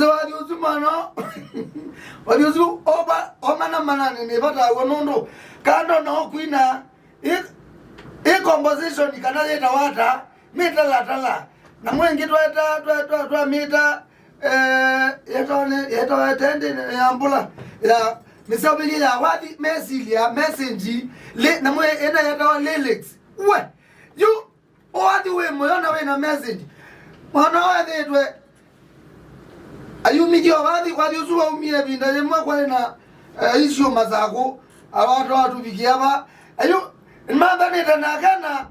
wadi usumano wadi usu oba omana ne bata wonondo kando no kuina e composition kana leta wata mita latala na mwengi twa mita yeto atende ambula ya misabili ya wadi message le na mwe ena yeto lyrics we you wadi we moyona we na message mwana wadi twe ayumiki wadi usuwa umie binda yemwa kwa na issue mazako watu bikiaba ayu mamba neta nakana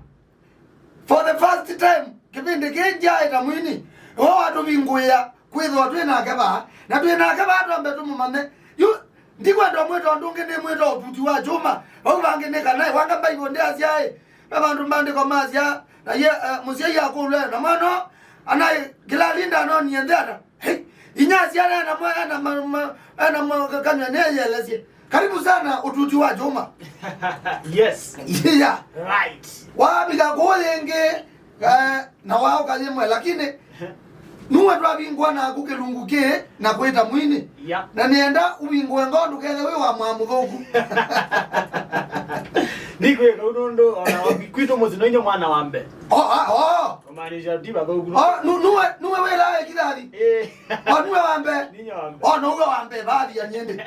for the first time kipindi kinja ita mwini watu binguya kwitho twina kaba na twina kaba twambe tumumane yu ndikwa ndo mweto ndunge ne mweto ututi wa chuma au bange ne kana wanga baibo ndiazi yae abantu mbande kwa mazia na ye musie ya kulwe na mano anai kila linda no niendera hey inyazi yana na mwana ana kanya ne yelezi karibu sana ututi wa chuma. Yes. Yeah. Right. Wabiga golenge na wao kalimwe lakini nuwe twabingwa na kukelunguke na kweta mwini. Yeah. Na nienda ubingwe ngondo kele we wa mwamuthoku. Nikwe kaunondo ona kwito muzino nyo mwana wambe. Omanisha tiba gogu. Nuwe we la kidali. Nuwe wambe. Ninyo wambe. Nuwe wambe baadhi ya nyende.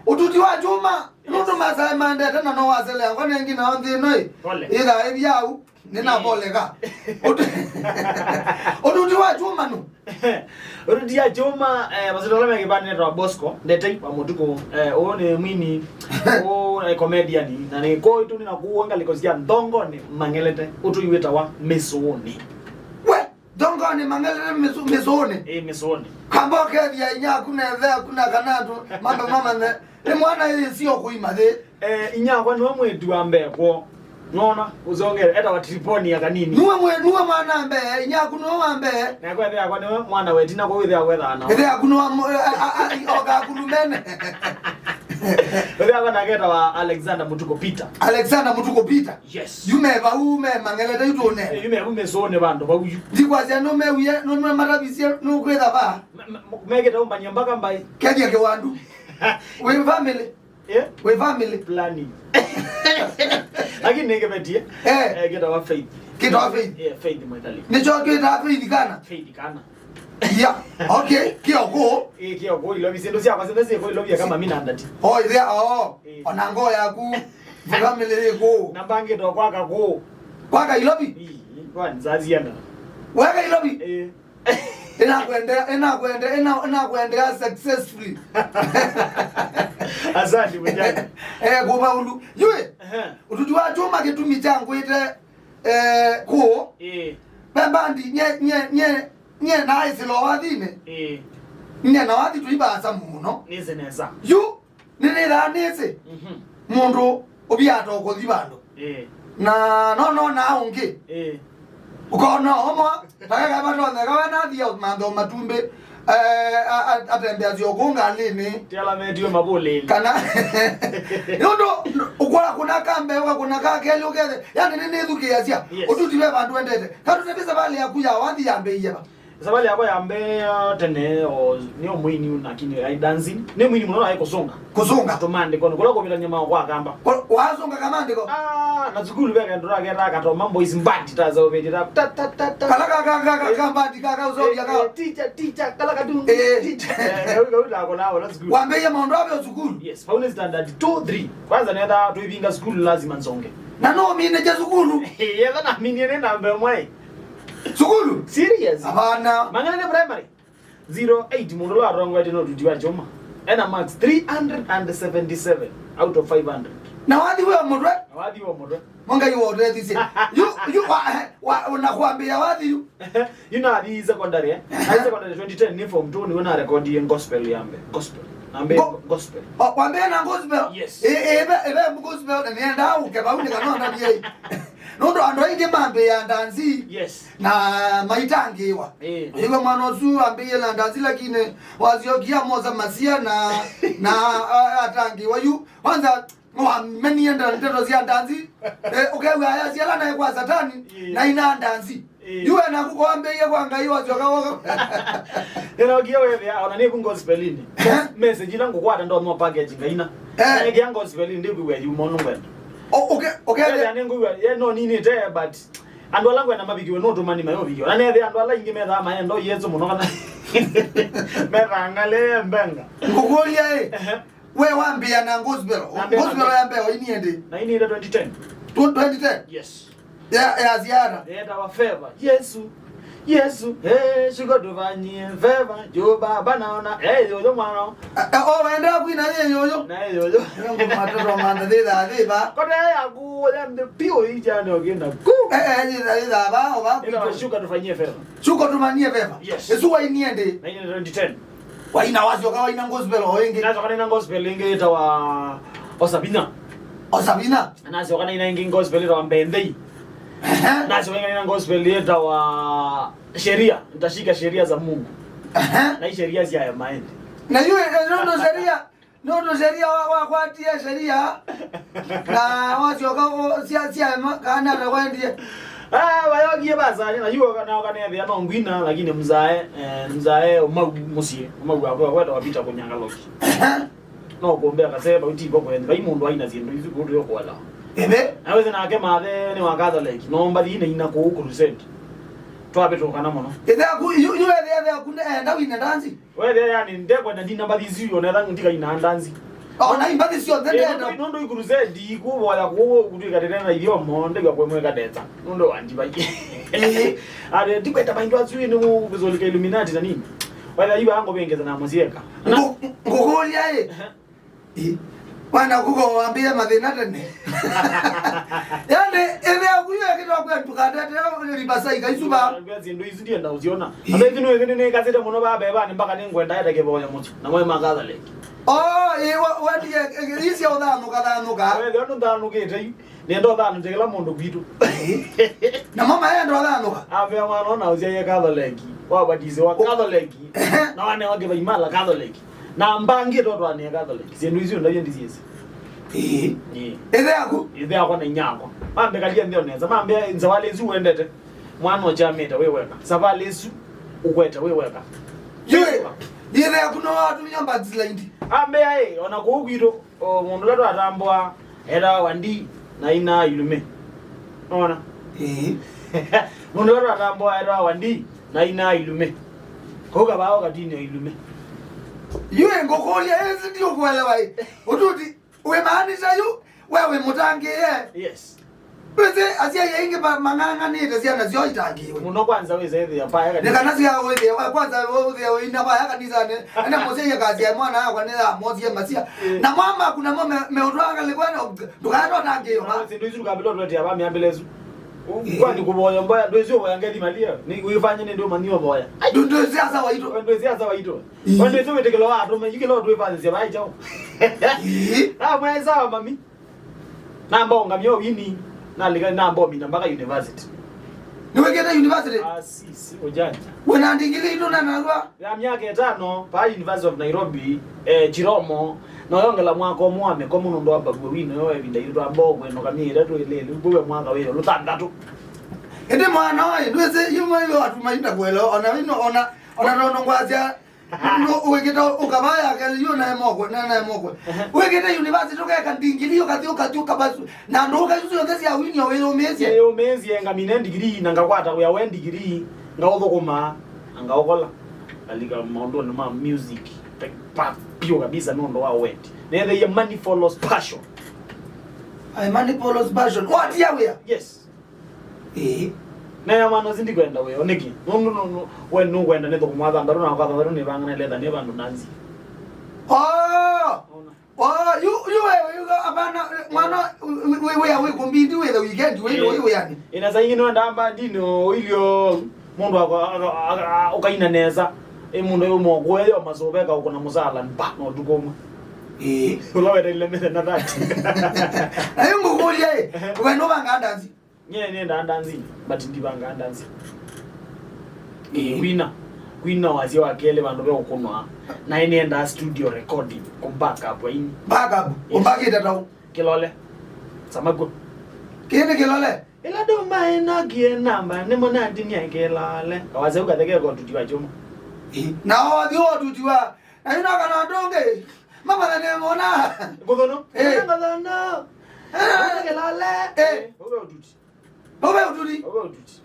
Ututi wa Juma nundo masai mande tena no wasele ngone ngina onzi noi. Ila ebyau nina bolega. Ututi wa Juma nu. Ututi ya Juma bazitola mekibane ro Bosco ndete wa mutuko one mwini o comedian na ni ko itu nina kuonga likozia ndongo ni mangelete utu iweta wa mesoni. We ndongo ni mangelete mesoni. Mesoni. Kamboke ya inya kuna kanatu mama ne mwana ile sio kuima de inya kwa no mwedu ambe ko nona uzongera eta watriponi ya kanini nuwe mwana ambe inya kuno ambe na kwa thea kwa ni mwana wetina kwa withia wetha na thea kuno oga kulumene thea kwa naketa wa Alexander Mutuko Peter. Yes. Yume mangelete yutone yume zone bando ba uyu dikwazia no marabisi no kwetha ba megeta umbanya mpaka mbai kedia ke wandu we family we family planning lakini ningebetie get our faith faith mwendali nicho kita faith kana yeah okay kioko ilo bisendo sia kwa sasa iko ilo kama mimi ndati there onango yaku family ko na bange ndo kwaka ilobi kwa nzazi yana weka ilobi inakwendea successfully. Asante mjane. Goba ulu. Yue. Ututi wa Juma kitumi changu ite ko. Bambandi nye na isilo wadine. Nye na wadi tuibasa muno. Neze neza. Yu nira neze. Mundu obiato ko dibando. Na no na unge. Ukono homo taka bato ngaka na dia mando matumbe atembea ziogonga lini tiala medio mabole kana yondo ukwa kuna kambe kuna kakeli ukeze yani nini dukiasia ututibe bantu endete katu tebisa bali yakuya wandi yambe yeba sabali yako yambe tene o niyo mwini unakini ai dancing ne mwini muno ai kusonga tomande kono kola ko bitanya kwa kamba wazonga kamande ko na zukulu beka ndura gera kato mambo izimbati taza obedira ta kala kambati kaka uzobya ka teacher kala kadungu teacher ula ko nawo na zukulu wambe ya maondo abe zukulu yes faune standard 2 3 kwanza nenda tuivinga zukulu lazima nzonge na no mine je zukulu yeva na mine nenda mbe mwai zukulu serious hapana mangana primary 08 mundo la rongo ati no tudiwa Juma ena max 377 out of 500 na wadi wewe modwe monga you already say you unakuambia wadi you know hadi secondary secondary 2010 ni form 2 ni wana record in gospel yambe gospel gospel wambe na gospel yes ebe gospel ni enda ukeba uni kana na bie nondo ando inge mambe ya ndanzi yes na maitangiwa iwe manozu ambiye la ndanzi lakini waziogia moza masia na atangiwa yu kwanza many enda ndeto zia ndanzi ukewe haya ziala na kwa satani na ina ndanzi Yue na kukwambe ye kwanga iwa joka wako. Ina giwe ya ona ne ku gospel ini. Message ina ngokwata ndo no package ngaina. Ne gi gospel ndi ku we you mono ngwenda. Okay. Ya ne ngwe ye no nini te but andu langu na mabikiwe no to mani mayo bikiwe. Na ne andu ala ingi metha ma ndo yezo muno kana. Metha ngale mbenga. Ngokolia we wambia na gospel. Gospel ya mbeo ini ende. Na ini ida 2010. 2010? Yes. Ya ziara. Eta wa favor. Yesu, shugo duvanye favor. Jo baba naona, yoyo mwana. Waenda kuina yoyo. Na yoyo. Ngo matoro manda deba. Kote ya ku yamde pio ija no genda ku. Deba ba. Ina shugo duvanye favor. Shugo duvanye favor. Yes. Esu wa ini ende. Na ini 2010. Wa ina wasio kawa ina gospel oenge. Na zokana ina gospel inge eta wa Osabina. Osabina. Na zokana ina inge gospel eta wa Mbendei. Na zokana ina gospel eta wa sheria. Nitashika sheria za Mungu. Na hii sheria si ya maende. Na yule ndo sheria wa kwatia sheria. Na wasio kawa sia kana na kwendie. Wayogie baza na yuo kana kana ya no ngwina lakini mzae umusie umagwa kwenda wapita kunyanga loki. No kuombea kaseba utibo kwenda bai mundu aina zindu izu kudu yo kwala. Aweze na ake mathe ni wakaza leki no mbali ina ku crusade. Twabe tokana mono. Yule kuna ndawina ndanzi. Wewe yani ndekwa na ndina mbali ziyo na rangi ndika ina ndanzi. Na imbali sio ndende. Nondo crusade kuboya kutuika tena ilio monde kwa kwemwe kadeta. Nondo wandibaje. Ale tikweta maindo azui no kuzolika Illuminati na nini. Wala iba hango bengeza na muzieka. Ngokolia Wana kuko waambia madhenata ne. Yane ebe akuya kitu akwetu kadete libasai kaisuba. Ndo izi ndiye ndauziona. Aba izi no ne kazete muno baba bani mpaka ningwenda yata keboya mutu. Na mwe magaza leki. Wadi isi odano kadhanuka. Wewe ndo ndanu kete. Nendo dhanu njegela mundu kwitu. Na mama yeye ndo adhanuka. Avya mwana na uziye Catholic. Wabadize wa Catholic. Na wane wage baimala Catholic. Na mbangi ndo twane Catholic. Zindu izi ndo yendi zizi. Ede yako na nyako. Mambe kalia ndio neza. Mambe nzawale zu wendete. Mwana wa jameta weweka. Savale zu ukweta weweka. Ede yako no watu nyamba zilindi. Ambe ona kuugiro mundu leto atambwa era wandi na ina ilume. Ona. Mundu leto atambwa era wandi na ina ilume. Koga bao katini ilume. Yue ngokolia ezi ndio kuelewa hii. Ututi wemaanisha wewe mutangi Yes. Bese asia yenge manganga ni tazia na zio itangiwe. Muno kwanza weze hivi ya paya kanisa. Nika nasi ya weze kwanza weze ina paya kanisa ne. Ana mose ya kazi ya mwana kwa nela mozi ya masia. Na mama kuna mama meodwanga lekwana ndukato tangiyo. Ndio hizo kabilo ndio ya bami ambelezu. Kwani kuboya mbaya ndio hizo wayangeli malia. Ni uifanye ndio maniwa boya. Ndio siasa waito. Ndio siasa waito. Ndio hizo wetekelo watu mejikelo ndio ifanye sia bai chao. Mweza mami. Namba ongamyo wini. Nalika namba mina mpaka university. Niweketa university? Si ojanja. Wena ndingili ndo na nalwa. Ya miaka 5 pa University of Nairobi Chiromo no yongela mwaka omwame ko muno ndo abagwe wino yo ebinda yito ambogwe no kamira to ilele ubwe mwaka weyo lutandatu. Ende mwana wae ndweze yuma yo atumainda kwelo ona no ngwazia no weketa ukabaya kaliyo na emogwe na emogwe. Weketa university to kaka ndingilio katika basu na ndo kazuzo yongezi ya winyo weyo mezi. Yo mezi nga mine degree na ngakwata ya wendi degree ngawo kuma ngaokola alika maundo na music pa pio kabisa nondo wa wendi. Nende ya money follows passion. Money follows passion. What ya we? Yes. Na ya mano zindi kwenda we oneki. No when no kwenda neto kumwaza ndaro na kwatha ne banga leda ne bandu nanzi. You abana mwana we kumbindi we the weekend we yani. Ina za ingine ndamba ndino ilio mundu ukaina neza. Mundu yo mogwe yo masobeka uko na musala mpa no dukoma. Ulawe ile mena na that. Ayo ngokolia weno banga ndanzi. Nye ndanzi but ndibanga ndanzi. Wina wazi wakele bandu be ukunwa. Na enda studio recording kumbaka hapo ini. Backup. Kumbaki tatau. Kilole. Samago. Kene kilole. ila do maena gie namba ne mona ndinya kelale kawaze ukatheke ko tutiwa choma na odio tutiwa na ina kana donge mama ne mona gogono ngala kelale obe ututi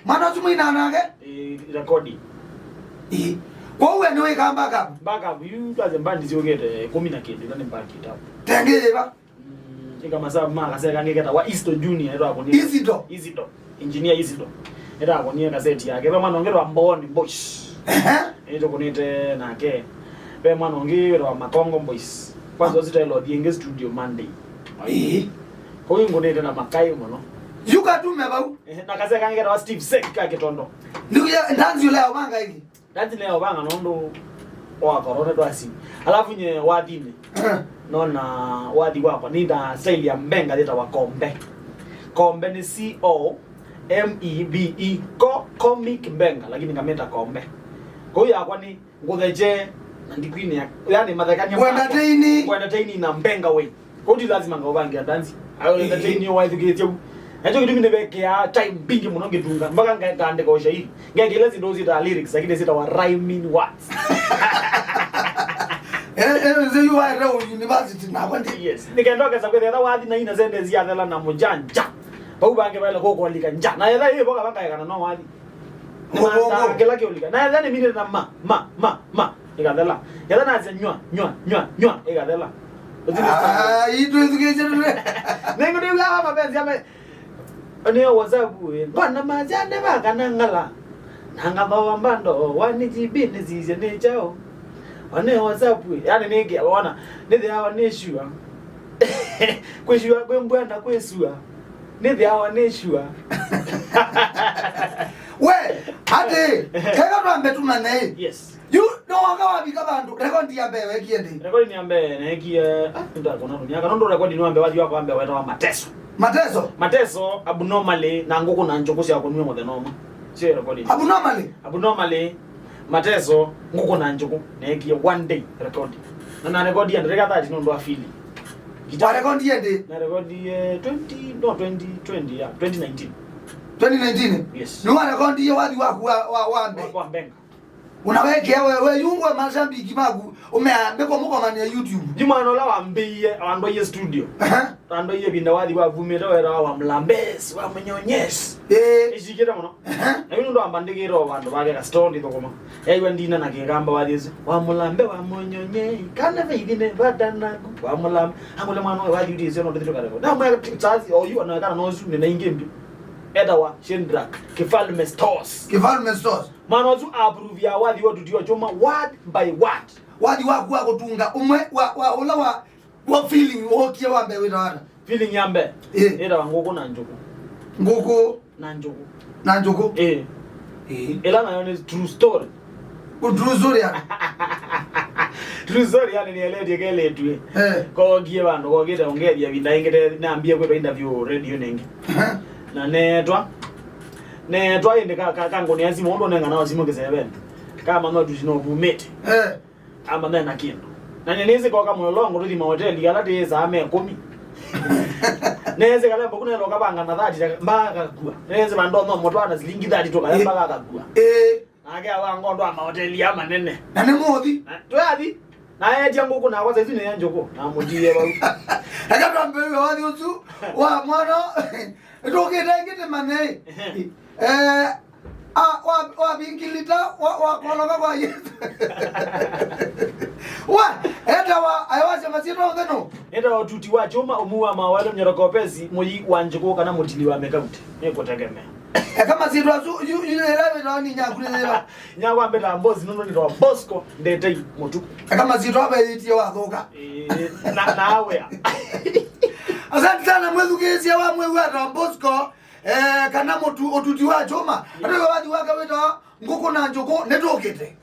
mana tumina nage recording kwa uwe niwe kamba backup you kaze mbandi ziogete 10 nane mbaki tapo tengeba inga masabu maka seka ngeketa wa Isto Junior era akoni Isto engineer Isto era akoni kaseti yake pe mwana ongero amboni boys eto kunite nake pe mwana ongero makongo boys kwanza zitailo dienge studio Monday ko ingo nete na makai mono yuka tume bau na kaseka ngeketa wa Steve Sek ka kitondo nduya ndanzi leo banga hiki ndanzi leo banga nondo wa corona twasi alafu nye wadine nona wadi wako ni da style ya mbenga leta wa kombe kombe ni COMEBE comic mbenga lakini ngameta kombe kwa hiyo akwa ni ngotheje na ndikwini yani madhakanya kwenda taini na mbenga we kwa hiyo lazima ngobange dansi ayo leta taini wa idhukete ejo kitu mine beke ya time bingi muno ngidunga mpaka ngaandika ushairi ngengelezi ndozi da lyrics lakini sita wa rhyming words you are at university na kwandi yes nikaendoka za kwenda wadi na ina zende ziadela na mujanja bau bange bale ko kwalika nja na yela hiyo boka baka kana no wadi na kila kiolika na yela ni mimi na ma ikadela yela na nywa ikadela itu education nengo ndio ya mapenzi ame ne wazabu bana majane baka nangala nangaba mbando wani jibini zize ne chao wane WhatsApp yani nige wana nithe hawa neshua kweshua kwembwana kwesua nithe hawa neshua we ate kega twambe tunane yes you no wakawa bika bandu record ya bewe kiende record ni ambe na hiki ndio akona dunia kana ndo record ni ambe waji wako ambe waita mateso abnormally na ngoko na njokosi yako niwe mothe noma sio record abnormally mateso nguko na njuko na yeki one day record na record ya ndreka tati ndo afili gita record yende na record 2020 yeah 2019 yes no record ya wadi wa mbenga unaweke wewe yungwe Mozambique magu umeambe kwa mko mani ya YouTube juma no la wambiye ando ye studio ando ye binda wadi wa vumera wa mlambesi wa mnyonyesi ejikira mono na ndo ambandike ro bandu bage ka story to koma yaiwe ndina na kigamba wadize wa mulambe wa mnyonye kana veidine badana wa mulambe amule mwana wa wadi dize no ndito kare na mwa tsazi o yu na kana no zu ne ingembi edawa Shendrak Kifalme Stores mano zu approve ya wadi wadu diwa choma word by word wadi wa kutunga umwe wa ulawa wa feeling wokia wambe wita feeling yambe edawa ngoko na njuko na njuko ela na yone true story true story yani ni ele dikele tuwe ko gie bano ko gita ongedia binda ingete na ambie kweto interview radio nengi na netwa inde kango ni azimo ndo nenga na azimo kesebe kama no dujino bumete ama na kindo na nyeneze kwa kama longo rudi mahoteli yala teza ame 10 neze kala mbona loka banga na dhati mbaka kugua neze bandono moto ana zilingi dhati toka mbaka kagua age awango ndo mahoteli ama nene na nemodi twadi na yeye jangu kuna kwa saizi ne njoko na mudie ba akatwa mbele wadi utu wa mwana roke dangete mane wa bingilita wa kologa kwa yesu wa eta wa ayawase masiro ngeno eta watuti wa choma omuwa mawalo nyarokopezi moyi wanjiko kana mutili wa mekauti neko tegemea kama siro azu yulelewe ndani nyakulelewa nyagwa mbeta mbozi nono ni ro Bosco ndete mutuku kama siro abaiti wa thoka na awe asante sana mwezugezi wa mwewe wa Bosco kana mutu otuti wa choma ndo wadi waka weta nguko na njoko netokete